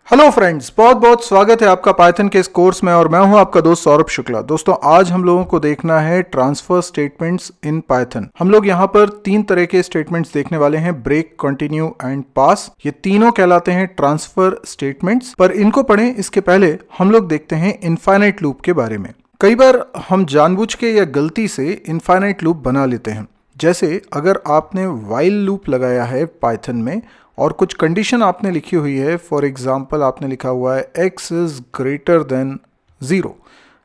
Hello friends, बहुत बहुत स्वागत है आपका पाइथन के इस कोर्स में और मैं हूं आपका दोस्त सौरभ शुक्ला। दोस्तों, आज हम लोगों को देखना है ट्रांसफर स्टेटमेंट्स इन पाइथन। हम लोग यहां पर तीन तरह के स्टेटमेंट्स देखने वाले हैं, ब्रेक, कंटिन्यू एंड पास। ये तीनों कहलाते हैं ट्रांसफर स्टेटमेंट्स। पर इनको पढ़ें इसके पहले हम लोग देखते हैं इनफाइनाइट लूप के बारे में। कई बार हम जानबूझ के या गलती से इनफाइनाइट लूप बना लेते हैं। जैसे अगर आपने व्हाइल लूप लगाया है पाइथन में और कुछ कंडीशन आपने लिखी हुई है, फॉर एग्जाम्पल आपने लिखा हुआ है x इज ग्रेटर देन 0।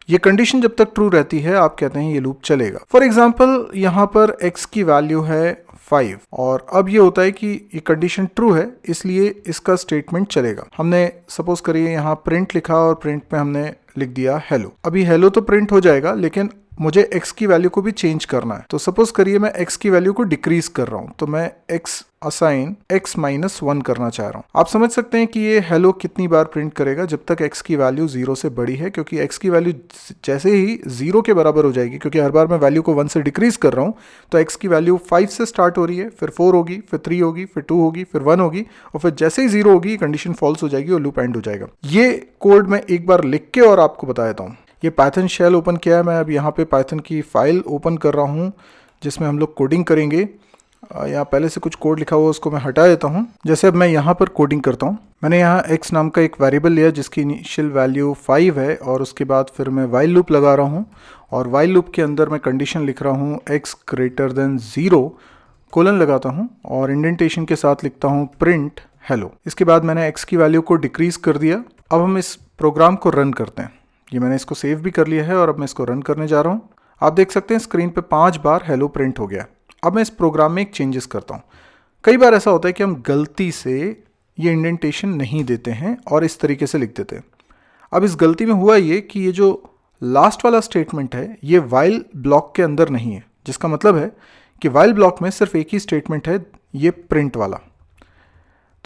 ये कंडीशन जब तक ट्रू रहती है आप कहते हैं ये लूप चलेगा। फॉर एग्जाम्पल यहाँ पर x की वैल्यू है 5 और अब ये होता है कि ये कंडीशन ट्रू है, इसलिए इसका स्टेटमेंट चलेगा। हमने सपोज करिए यहाँ प्रिंट लिखा और प्रिंट पे हमने लिख दिया हेलो। अभी हेलो तो प्रिंट हो जाएगा, लेकिन मुझे x की वैल्यू को भी चेंज करना है। तो सपोज करिए मैं x की वैल्यू को डिक्रीज कर रहा हूँ, तो मैं x असाइन x-1 करना चाह रहा हूँ। आप समझ सकते हैं कि ये हेलो कितनी बार प्रिंट करेगा जब तक x की वैल्यू 0 से बड़ी है, क्योंकि x की वैल्यू जैसे ही 0 के बराबर हो जाएगी, क्योंकि हर बार मैं वैल्यू को 1 से डिक्रीज कर रहा हूँ, तो x की वैल्यू 5 से स्टार्ट हो रही है, फिर 4 होगी, फिर 3 होगी, फिर 2 होगी, फिर 1 होगी और फिर जैसे ही 0 होगी कंडीशन फॉल्स हो जाएगी और लूप एंड हो जाएगा। ये कोड मैं एक बार लिख के और आपको बता देता हूँ। ये पाइथन शेल ओपन किया है, मैं अब यहाँ पे पाइथन की फाइल ओपन कर रहा हूँ जिसमें हम लोग कोडिंग करेंगे। यहाँ पहले से कुछ कोड लिखा हुआ उसको मैं हटा देता हूँ। जैसे अब मैं यहाँ पर कोडिंग करता हूँ, मैंने यहाँ x नाम का एक वेरिएबल लिया जिसकी इनिशियल वैल्यू 5 है और उसके बाद फिर मैं वाइल लूप लगा रहा हूँ और वाइल लूप के अंदर मैं कंडीशन लिख रहा हूँ x ग्रेटर देन 0, कोलन लगाता हूँ और इंडेंटेशन के साथ लिखता हूँ प्रिंट हेलो। इसके बाद मैंने x की वैल्यू को डिक्रीज कर दिया। अब हम इस प्रोग्राम को रन करते हैं। ये मैंने इसको सेव भी कर लिया है और अब मैं इसको रन करने जा रहा हूँ। आप देख सकते हैं स्क्रीन पे 5 बार हेलो प्रिंट हो गया। अब मैं इस प्रोग्राम में एक चेंजेस करता हूँ। कई बार ऐसा होता है कि हम गलती से ये इंडेंटेशन नहीं देते हैं और इस तरीके से लिख देते हैं। अब इस गलती में हुआ ये कि ये जो लास्ट वाला स्टेटमेंट है ये वाइल ब्लॉक के अंदर नहीं है, जिसका मतलब है कि वाइल ब्लॉक में सिर्फ एक ही स्टेटमेंट है, ये प्रिंट वाला।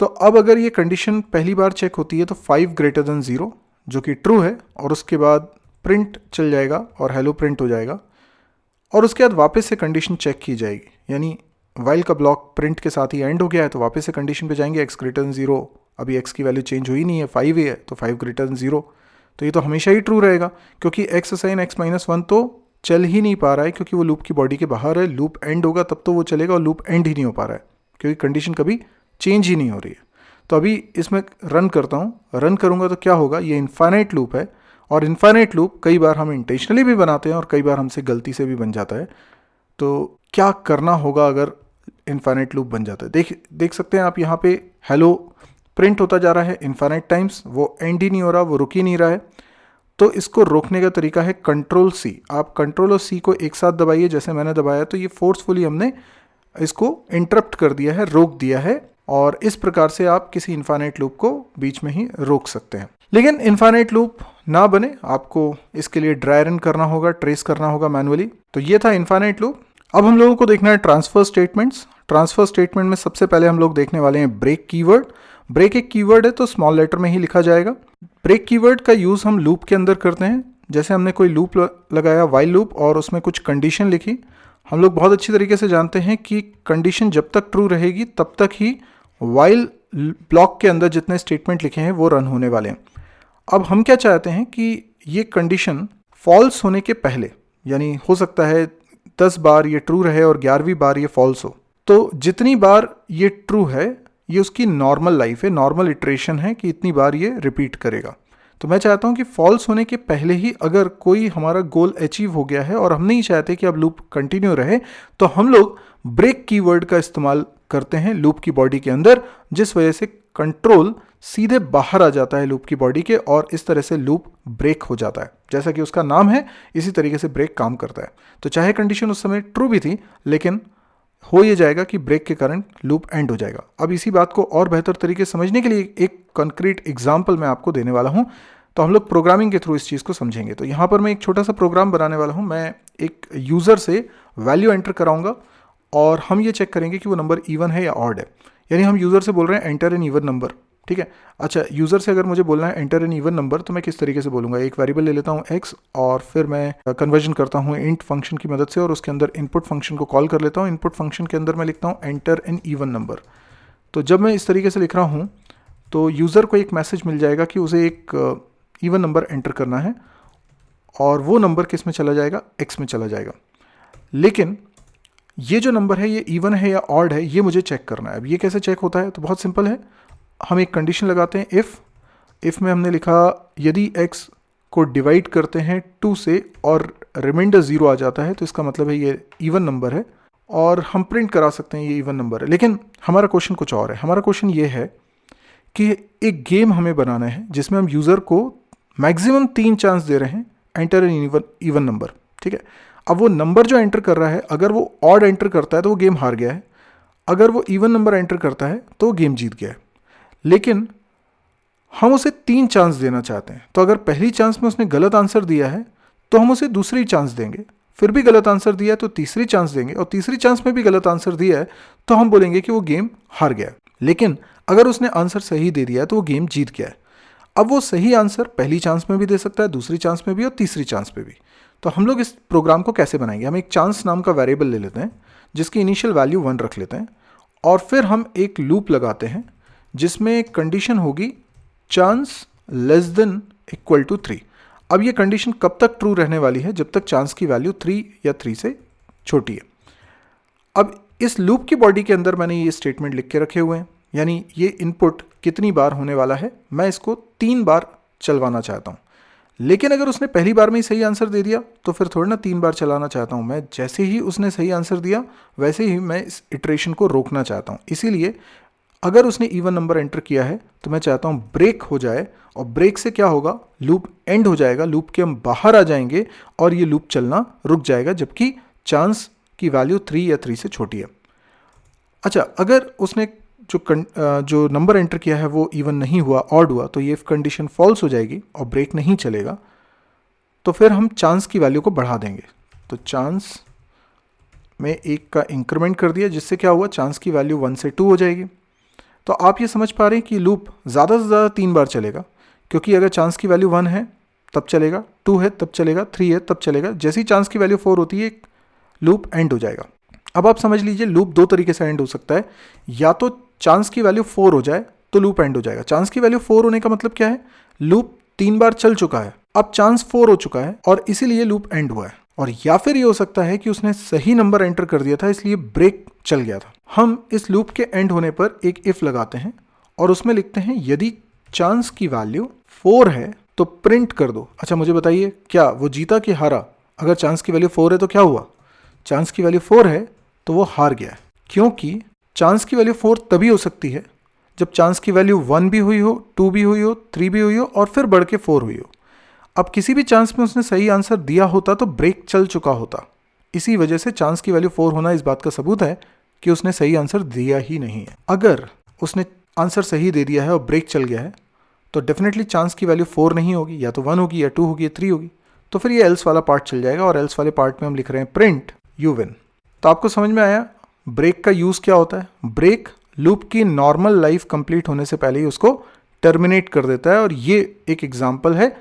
तो अब अगर ये कंडीशन पहली बार चेक होती है तो 5 ग्रेटर देन 0 जो कि ट्रू है और उसके बाद प्रिंट चल जाएगा और हेलो प्रिंट हो जाएगा और उसके बाद वापस से कंडीशन चेक की जाएगी। यानी वाइल का ब्लॉक प्रिंट के साथ ही एंड हो गया है तो वापस से कंडीशन पे जाएंगे x ग्रेटर देन 0। अभी x की वैल्यू चेंज हुई नहीं है, 5 ही है, तो 5 ग्रेटर देन 0, तो ये तो हमेशा ही ट्रू रहेगा क्योंकि x असाइन x-1 तो चल ही नहीं पा रहा है क्योंकि वो लूप की बॉडी के बाहर है। लूप एंड होगा तब तो वो चलेगा और लूप एंड ही नहीं हो पा रहा है क्योंकि कंडीशन कभी चेंज ही नहीं हो रही है। तो अभी इसमें रन करता हूँ, रन करूँगा तो क्या होगा, ये इनफाइनाइट लूप है और इनफाइनाइट लूप कई बार हम इंटेंशनली भी बनाते हैं और कई बार हमसे गलती से भी बन जाता है। तो क्या करना होगा अगर इनफाइनाइट लूप बन जाता है, देख सकते हैं आप यहाँ पे हेलो प्रिंट होता जा रहा है इनफाइनाइट टाइम्स, वो एंड ही नहीं हो रहा, वो रुक ही नहीं रहा है। तो इसको रोकने का तरीका है कंट्रोल सी। आप कंट्रोल और सी को एक साथ दबाइए जैसे मैंने दबाया, तो ये फोर्सफुली हमने इसको इंटरप्ट कर दिया है, रोक दिया है और इस प्रकार से आप किसी इनफाइनाइट लूप को बीच में ही रोक सकते हैं। लेकिन इनफाइनाइट लूप ना बने आपको इसके लिए ड्राई रन करना होगा, ट्रेस करना होगा मैनुअली। तो ये था इनफाइनाइट लूप। अब हम लोगों को देखना है ट्रांसफर स्टेटमेंट्स। ट्रांसफर स्टेटमेंट में सबसे पहले हम लोग देखने वाले हैं ब्रेक कीवर्ड। ब्रेक एक कीवर्ड है तो स्मॉल लेटर में ही लिखा जाएगा। ब्रेक कीवर्ड का यूज हम लूप के अंदर करते हैं। जैसे हमने कोई लूप लगाया वाइल लूप और उसमें कुछ कंडीशन लिखी, हम लोग बहुत अच्छी तरीके से जानते हैं कि कंडीशन जब तक ट्रू रहेगी तब तक ही वाइल ब्लॉक के अंदर जितने स्टेटमेंट लिखे हैं वो रन होने वाले हैं। अब हम क्या चाहते हैं कि ये कंडीशन फॉल्स होने के पहले, यानी हो सकता है 10 बार ये ट्रू रहे और 11वीं बार ये फॉल्स हो, तो जितनी बार ये ट्रू है ये उसकी नॉर्मल लाइफ है, नॉर्मल इटरेशन है कि इतनी बार ये रिपीट करेगा। तो मैं चाहता हूँ कि फॉल्स होने के पहले ही अगर कोई हमारा गोल अचीव हो गया है और हम नहीं चाहते कि अब लूप कंटिन्यू रहे, तो हम लोग ब्रेक कीवर्ड का इस्तेमाल करते हैं लूप की बॉडी के अंदर, जिस वजह से कंट्रोल सीधे बाहर आ जाता है लूप की बॉडी के और इस तरह से लूप ब्रेक हो जाता है। जैसा कि उसका नाम है इसी तरीके से ब्रेक काम करता है। तो चाहे कंडीशन उस समय ट्रू भी थी, लेकिन हो ये जाएगा कि ब्रेक के कारण लूप एंड हो जाएगा। अब इसी बात को और बेहतर तरीके से समझने के लिए एक कंक्रीट एग्जाम्पल मैं आपको देने वाला हूँ, तो हम लोग प्रोग्रामिंग के थ्रू इस चीज़ को समझेंगे। तो यहाँ पर मैं एक छोटा सा प्रोग्राम बनाने वाला हूँ। मैं एक यूज़र से वैल्यू एंटर कराऊंगा और हम ये चेक करेंगे कि वो नंबर इवन है या ऑड है। यानी हम यूज़र से बोल रहे हैं एंटर एन इवन नंबर, ठीक है। अच्छा, यूज़र से अगर मुझे बोलना है एंटर एन इवन नंबर तो मैं किस तरीके से बोलूँगा, एक वेरिएबल ले लेता हूँ x और फिर मैं कन्वर्जन करता हूँ इंट फंक्शन की मदद से और उसके अंदर इनपुट फंक्शन को कॉल कर लेता हूँ। इनपुट फंक्शन के अंदर मैं लिखता हूँ एंटर एन इवन नंबर। तो जब मैं इस तरीके से लिख रहा हूँ तो यूज़र को एक मैसेज मिल जाएगा कि उसे एक इवन नंबर एंटर करना है और वो नंबर किस में चला जाएगा, एक्स में चला जाएगा। लेकिन ये जो नंबर है ये इवन है या ऑड है ये मुझे चेक करना है। अब ये कैसे चेक होता है, तो बहुत सिंपल है, हम एक कंडीशन लगाते हैं इफ़ में हमने लिखा यदि x को डिवाइड करते हैं 2 से और रिमाइंडर 0 आ जाता है तो इसका मतलब है ये इवन नंबर है और हम प्रिंट करा सकते हैं ये इवन नंबर है। लेकिन हमारा क्वेश्चन कुछ और है। हमारा क्वेश्चन ये है कि एक गेम हमें बनाना है जिसमें हम यूज़र को मैक्सिमम 3 चांस दे रहे हैं एंटर एन इवन नंबर, ठीक है। अब वो नंबर जो एंटर कर रहा है अगर वो ऑड एंटर करता है तो वो गेम हार गया है, अगर वो इवन नंबर एंटर करता है तो गेम जीत गया है। लेकिन हम उसे 3 चांस देना चाहते हैं, तो अगर पहली चांस में उसने गलत आंसर दिया है तो हम उसे दूसरी चांस देंगे, फिर भी गलत आंसर दिया है तो तीसरी चांस देंगे और तीसरी चांस में भी गलत आंसर दिया है तो हम बोलेंगे कि वो गेम हार गया है। लेकिन अगर उसने आंसर सही दे दिया है तो वो गेम जीत गया है। अब वो सही आंसर पहली चांस में भी दे सकता है, दूसरी चांस में भी और तीसरी चांस में भी। तो हम लोग इस प्रोग्राम को कैसे बनाएंगे, हम एक चांस नाम का वेरिएबल ले लेते हैं जिसकी इनिशियल वैल्यू 1 रख लेते हैं और फिर हम एक लूप लगाते हैं जिसमें कंडीशन होगी chance less than equal to 3। अब ये कंडीशन कब तक ट्रू रहने वाली है, जब तक चांस की वैल्यू 3 या 3 से छोटी है। अब इस लूप की बॉडी के अंदर मैंने ये स्टेटमेंट लिख के रखे हुए हैं, यानी ये इनपुट कितनी बार होने वाला है, मैं इसको 3 बार चलवाना चाहता हूँ। लेकिन अगर उसने पहली बार में ही सही आंसर दे दिया तो फिर थोड़ा ना 3 बार चलाना चाहता हूँ मैं, जैसे ही उसने सही आंसर दिया वैसे ही मैं इस इटरेशन को रोकना चाहता हूँ। इसीलिए अगर उसने इवन नंबर एंटर किया है तो मैं चाहता हूँ ब्रेक हो जाए, और ब्रेक से क्या होगा, लूप एंड हो जाएगा, लूप के हम बाहर आ जाएंगे और ये लूप चलना रुक जाएगा जबकि चांस की वैल्यू 3 या 3 से छोटी है। अच्छा, अगर उसने जो नंबर एंटर किया है वो इवन नहीं हुआ, ऑड हुआ, तो ये कंडीशन फॉल्स हो जाएगी और ब्रेक नहीं चलेगा। तो फिर हम चांस की वैल्यू को बढ़ा देंगे। तो चांस में 1 का इंक्रीमेंट कर दिया जिससे क्या हुआ, चांस की वैल्यू 1 से 2 हो जाएगी। तो आप ये समझ पा रहे हैं कि लूप ज़्यादा से ज़्यादा 3 बार चलेगा, क्योंकि अगर चांस की वैल्यू 1 है तब चलेगा, 2 है तब चलेगा, 3 है तब चलेगा। जैसे ही चांस की वैल्यू 4 होती है लूप एंड हो जाएगा। अब आप समझ लीजिए लूप 2 तरीके से एंड हो सकता है, या तो चांस की वैल्यू 4 हो जाए तो लूप एंड हो जाएगा। चांस की वैल्यू 4 होने का मतलब क्या है, लूप 3 बार चल चुका है, अब चांस 4 हो चुका है और इसीलिए लूप एंड हुआ है। और या फिर ये हो सकता है कि उसने सही नंबर एंटर कर दिया था इसलिए ब्रेक चल गया था। हम इस लूप के एंड होने पर एक इफ लगाते हैं और उसमें लिखते हैं यदि चांस की वैल्यू 4 है तो प्रिंट कर दो। अच्छा, मुझे बताइए क्या वो जीता कि हारा? अगर चांस की वैल्यू 4 है तो क्या हुआ, चांस की वैल्यू 4 है तो वो हार गया है, क्योंकि चांस की वैल्यू 4 तभी हो सकती है जब चांस की वैल्यू 1 भी हुई हो, 2 भी हुई हो, 3 भी हुई हो और फिर बढ़ के 4 हुई हो। अब किसी भी चांस में उसने सही आंसर दिया होता तो ब्रेक चल चुका होता। इसी वजह से चांस की वैल्यू 4 होना इस बात का सबूत है कि उसने सही आंसर दिया ही नहीं है। अगर उसने आंसर सही दे दिया है और ब्रेक चल गया है तो डेफिनेटली चांस की वैल्यू 4 नहीं होगी, या तो 1 होगी या 2 होगी या 3 होगी। तो फिर ये एल्स वाला पार्ट चल जाएगा और एल्स वाले पार्ट में हम लिख रहे हैं प्रिंट यू विन। तो आपको समझ में आया ब्रेक का यूज़ क्या होता है। ब्रेक लूप की नॉर्मल लाइफ कंप्लीट होने से पहले ही उसको टर्मिनेट कर देता है, और ये एक एग्जांपल है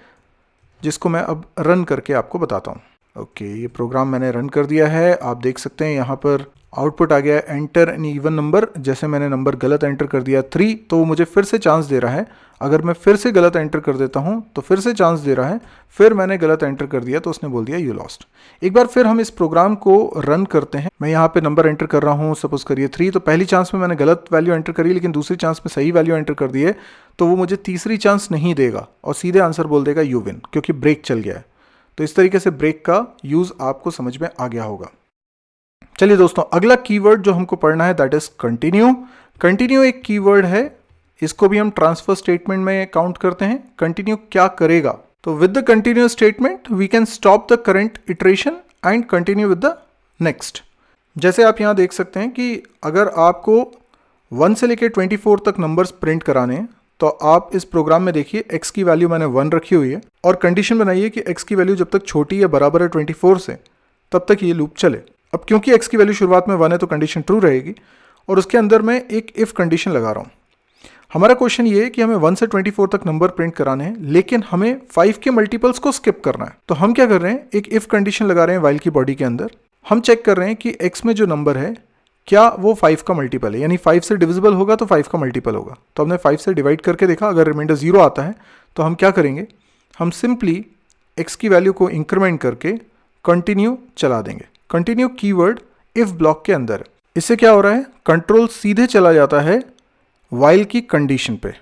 जिसको मैं अब रन करके आपको बताता हूँ। ओके, ये प्रोग्राम मैंने रन कर दिया है। आप देख सकते हैं यहाँ पर आउटपुट आ गया है एंटर एन इवन नंबर। जैसे मैंने नंबर गलत एंटर कर दिया 3, तो वो मुझे फिर से चांस दे रहा है। अगर मैं फिर से गलत एंटर कर देता हूँ तो फिर से चांस दे रहा है, फिर मैंने गलत एंटर कर दिया तो उसने बोल दिया यू लॉस्ट। एक बार फिर हम इस प्रोग्राम को रन करते हैं। मैं यहाँ पे नंबर एंटर कर रहा हूँ, सपोज करिए 3, तो पहली चांस में मैंने गलत वैल्यू एंटर करी लेकिन दूसरी चांस में सही वैल्यू एंटर कर दी है, तो वो मुझे तीसरी चांस नहीं देगा और सीधे आंसर बोल देगा यू विन, क्योंकि ब्रेक चल गया है। तो इस तरीके से ब्रेक का यूज़ आपको समझ में आ गया होगा। चलिए दोस्तों, अगला कीवर्ड जो हमको पढ़ना है दैट इज कंटिन्यू। कंटिन्यू एक कीवर्ड है, इसको भी हम ट्रांसफर स्टेटमेंट में काउंट करते हैं। कंटिन्यू क्या करेगा, तो with the continue statement we can stop the current iteration and continue with the next. जैसे आप यहाँ देख सकते हैं कि अगर आपको 1 से लेकर 24 तक नंबर्स प्रिंट कराने हैं तो आप इस प्रोग्राम में देखिए x की वैल्यू मैंने 1 रखी हुई है और कंडीशन बनाइए कि x की वैल्यू जब तक छोटी या बराबर है 24 से तब तक ये लूप चले। अब क्योंकि x की वैल्यू शुरुआत में 1 है तो कंडीशन ट्रू रहेगी और उसके अंदर मैं एक इफ़ कंडीशन लगा रहा हूँ। हमारा क्वेश्चन ये है कि हमें 1 से 24 तक नंबर प्रिंट कराने हैं लेकिन हमें 5 के मल्टीपल्स को स्किप करना है। तो हम क्या कर रहे हैं, एक इफ़ कंडीशन लगा रहे हैं वाइल की बॉडी के अंदर। हम चेक कर रहे हैं कि x में जो नंबर है क्या वो 5 का मल्टीपल है, यानी 5 से डिविजिबल होगा तो 5 का मल्टीपल होगा। तो हमने 5 से डिवाइड करके देखा, अगर रिमाइंडर 0 आता है तो हम क्या करेंगे, हम सिंपली x की वैल्यू को इंक्रीमेंट करके कंटिन्यू चला देंगे। कंटिन्यू कीवर्ड इफ ब्लॉक के अंदर है। इससे क्या हो रहा है, कंट्रोल सीधे चला जाता है वाइल की कंडीशन पे,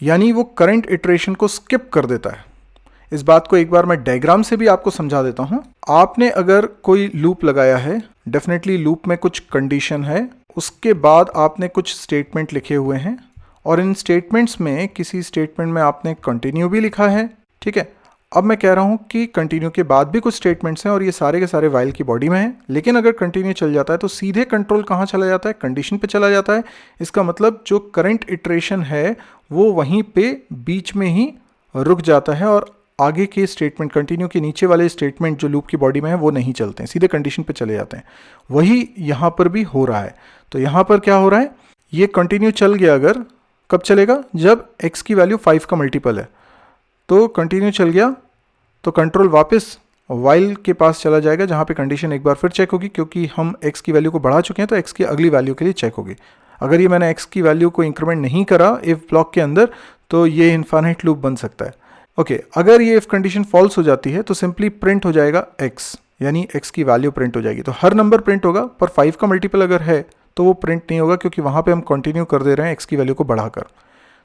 यानी वो करंट इटरेशन को स्किप कर देता है। इस बात को एक बार मैं डायग्राम से भी आपको समझा देता हूं। आपने अगर कोई लूप लगाया है, डेफिनेटली लूप में कुछ कंडीशन है, उसके बाद आपने कुछ स्टेटमेंट लिखे हुए हैं और इन स्टेटमेंट्स में किसी स्टेटमेंट में आपने कंटिन्यू भी लिखा है, ठीक है। अब मैं कह रहा हूं कि कंटिन्यू के बाद भी कुछ स्टेटमेंट्स हैं और ये सारे के सारे वाइल की बॉडी में हैं, लेकिन अगर कंटिन्यू चल जाता है तो सीधे कंट्रोल कहाँ चला जाता है, कंडीशन पे चला जाता है। इसका मतलब जो करंट इटरेशन है वो वहीं पे बीच में ही रुक जाता है और आगे के स्टेटमेंट, कंटिन्यू के नीचे वाले स्टेटमेंट जो लूप की बॉडी में है वो नहीं चलते हैं, सीधे कंडीशन पे चले जाते हैं। वही यहाँ पर भी हो रहा है। तो यहाँ पर क्या हो रहा है, ये कंटिन्यू चल गया, अगर कब चलेगा, जब x की वैल्यू 5 का मल्टीपल है। तो कंटिन्यू चल गया तो कंट्रोल वापस वाइल के पास चला जाएगा, जहाँ पे कंडीशन एक बार फिर चेक होगी, क्योंकि हम x की वैल्यू को बढ़ा चुके हैं तो x की अगली वैल्यू के लिए चेक होगी। अगर ये मैंने x की वैल्यू को इंक्रीमेंट नहीं करा इफ ब्लॉक के अंदर तो ये इन्फाइनाइट लूप बन सकता है। ओके, अगर ये इफ कंडीशन फॉल्स हो जाती है तो सिंपली प्रिंट हो जाएगा x, यानी x की वैल्यू प्रिंट हो जाएगी। तो हर नंबर प्रिंट होगा, पर 5 का मल्टीपल अगर है तो वो प्रिंट नहीं होगा, क्योंकि वहाँ पे हम कंटिन्यू कर दे रहे हैं x की वैल्यू को बढ़ाकर।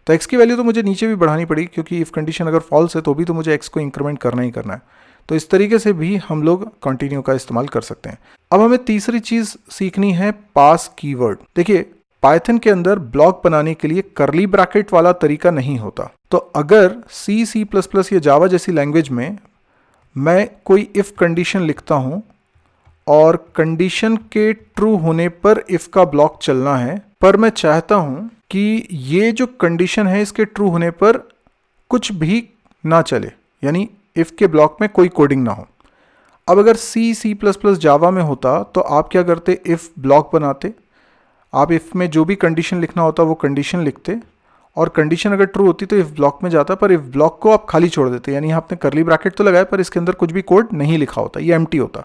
तो x की वैल्यू तो मुझे नीचे भी बढ़ानी पड़ेगी, क्योंकि इफ कंडीशन अगर फॉल्स है तो भी तो मुझे x को इंक्रीमेंट करना ही करना है। तो इस तरीके से भी हम लोग कंटिन्यू का इस्तेमाल कर सकते हैं। अब हमें तीसरी चीज सीखनी है, पास कीवर्ड। देखिए, पाइथन के अंदर ब्लॉक बनाने के लिए करली ब्रैकेट वाला तरीका नहीं होता। तो अगर C++ या जावा जैसी लैंग्वेज में मैं कोई इफ कंडीशन लिखता हूं और कंडीशन के ट्रू होने पर इफ का ब्लॉक चलना है, पर मैं चाहता हूं कि ये जो कंडीशन है इसके ट्रू होने पर कुछ भी ना चले, यानी इफ के ब्लॉक में कोई कोडिंग ना हो। अब अगर C++ जावा में होता तो आप क्या करते, इफ ब्लॉक बनाते, आप इफ में जो भी कंडीशन लिखना होता वो कंडीशन लिखते और कंडीशन अगर ट्रू होती तो इफ ब्लॉक में जाता, पर इफ ब्लॉक को आप खाली छोड़ देते, यानी आपने करली ब्रैकेट तो लगाया पर इसके अंदर कुछ भी कोड नहीं लिखा होता, ये एम्प्टी होता।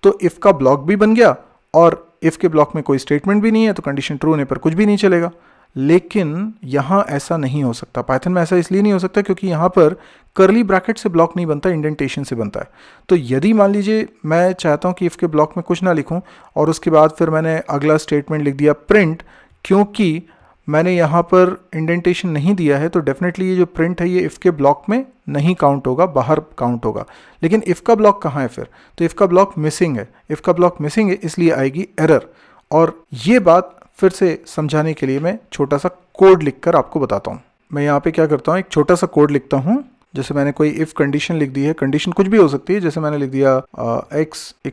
तो इफ का ब्लॉक भी बन गया और इफ के ब्लॉक में कोई स्टेटमेंट भी नहीं है, तो कंडीशन ट्रू होने पर कुछ भी नहीं चलेगा। लेकिन यहाँ ऐसा नहीं हो सकता, पाइथन में ऐसा इसलिए नहीं हो सकता क्योंकि यहाँ पर करली ब्रैकेट से ब्लॉक नहीं बनता, इंडेंटेशन से बनता है। तो यदि मान लीजिए मैं चाहता हूँ कि इफ के ब्लॉक में कुछ ना लिखूँ और उसके बाद फिर मैंने अगला स्टेटमेंट लिख दिया प्रिंट, क्योंकि मैंने यहाँ पर इंडेंटेशन नहीं दिया है, तो डेफिनेटली ये जो प्रिंट है ये इफ के ब्लॉक में नहीं काउंट होगा, बाहर काउंट होगा। लेकिन इफ का ब्लॉक कहाँ है फिर, तो इफ का ब्लॉक मिसिंग है। इफ का ब्लॉक मिसिंग है इसलिए आएगी एरर। और ये बात फिर से समझाने के लिए मैं छोटा सा कोड लिखकर आपको बताता हूँ। मैं यहाँ पे क्या करता हूँ, एक छोटा सा कोड लिखता हूँ। जैसे मैंने कोई इफ कंडीशन लिख दी है, कंडीशन कुछ भी हो सकती है, जैसे मैंने लिख दिया x =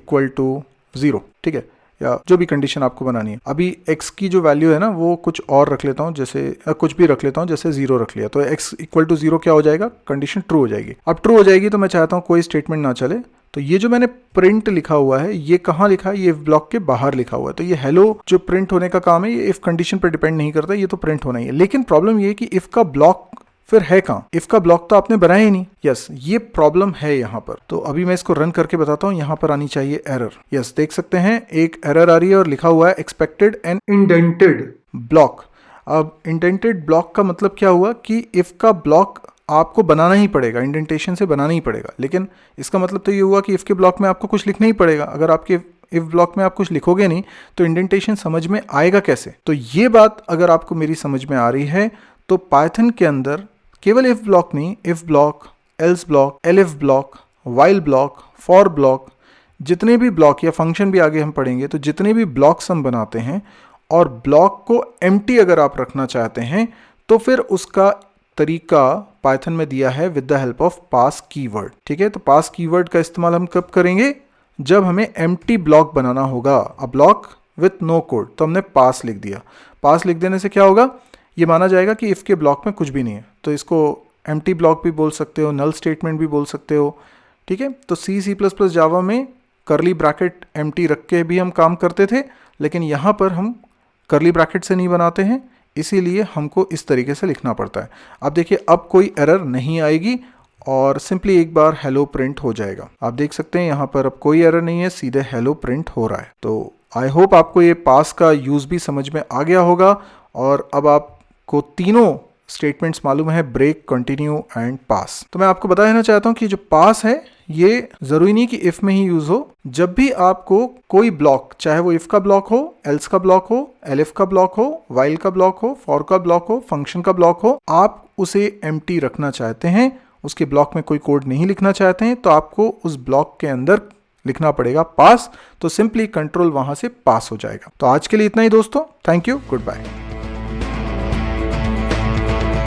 0, ठीक है, या जो भी कंडीशन आपको बनानी है। अभी x की जो वैल्यू है ना वो कुछ और रख लेता हूँ, जैसे कुछ भी रख लेता हूँ, जैसे 0 रख लिया, तो x = 0 क्या हो जाएगा, कंडीशन ट्रू हो जाएगी। अब ट्रू हो जाएगी तो मैं चाहता हूँ कोई स्टेटमेंट ना चले, तो ये जो मैंने प्रिंट लिखा हुआ है ये कहाँ लिखा है, ये इफ ब्लॉक के बाहर लिखा हुआ है। तो ये हेलो जो प्रिंट होने का काम है ये इफ कंडीशन पर डिपेंड नहीं करता, ये तो प्रिंट होना ही है। लेकिन प्रॉब्लम ये है कि इफ का ब्लॉक फिर है कहाँ, इफ का ब्लॉक तो आपने बनाया ही नहीं। यस, ये प्रॉब्लम है यहाँ पर। तो अभी मैं इसको रन करके बताता हूँ। यहाँ पर आनी चाहिए एरर। यस, देख सकते हैं एक एरर आ रही है और लिखा हुआ है एक्सपेक्टेड एन इंडेंटेड ब्लॉक। अब इंडेंटेड ब्लॉक का मतलब क्या हुआ कि इफ का ब्लॉक आपको बनाना ही पड़ेगा, इंडेंटेशन से बनाना ही पड़ेगा। लेकिन इसका मतलब तो ये हुआ कि इफ के ब्लॉक में आपको कुछ लिखना ही पड़ेगा। अगर आपके इफ ब्लॉक में आप कुछ लिखोगे नहीं तो इंडेंटेशन समझ में आएगा कैसे। तो ये बात अगर आपको मेरी समझ में आ रही है तो पाइथन के अंदर केवल इफ ब्लॉक नहीं, if block, else block, elif block, while block, for block, जितने भी ब्लॉक या फंक्शन भी आगे हम पढ़ेंगे, तो जितने भी ब्लॉक्स हम बनाते हैं और ब्लॉक को एम्प्टी अगर आप रखना चाहते हैं तो फिर उसका तरीका पाइथन में दिया है with the help of pass keyword. ठीक है, तो पास कीवर्ड का इस्तेमाल हम कब करेंगे, जब हमें एम्प्टी ब्लॉक बनाना होगा, a block with no code. तो हमने पास लिख दिया। पास लिख देने से क्या होगा, ये माना जाएगा कि इफ के ब्लॉक में कुछ भी नहीं है। तो इसको एम्प्टी ब्लॉक भी बोल सकते हो, नल स्टेटमेंट भी बोल सकते हो। ठीक है, तो C++ जावा में करली ब्रैकेट एम्प्टी रख के भी हम काम करते थे, लेकिन यहाँ पर हम करली ब्रैकेट से नहीं बनाते हैं, इसीलिए हमको इस तरीके से लिखना पड़ता है। अब देखिए, अब कोई एरर नहीं आएगी और सिंपली एक बार हेलो प्रिंट हो जाएगा। आप देख सकते हैं यहाँ पर अब कोई एरर नहीं है, सीधे हेलो प्रिंट हो रहा है। तो आई होप आपको ये पास का यूज़ भी समझ में आ गया होगा और अब आपको तीनों स्टेटमेंट्स मालूम है, ब्रेक, कंटिन्यू एंड पास। तो मैं आपको बता देना चाहता हूँ कि जो पास है ये जरूरी नहीं कि इफ में ही यूज हो। जब भी आपको कोई ब्लॉक, चाहे वो इफ का ब्लॉक हो, एल्स का ब्लॉक हो, एलिफ का ब्लॉक हो, व्हाइल का ब्लॉक हो, फॉर का ब्लॉक हो, फंक्शन का ब्लॉक हो, आप उसे एम्प्टी रखना चाहते हैं, उसके ब्लॉक में कोई कोड नहीं लिखना चाहते हैं, तो आपको उस ब्लॉक के अंदर लिखना पड़ेगा पास। तो सिंपली कंट्रोल वहां से पास हो जाएगा। तो आज के लिए इतना ही दोस्तों, थैंक यू, गुड बाय।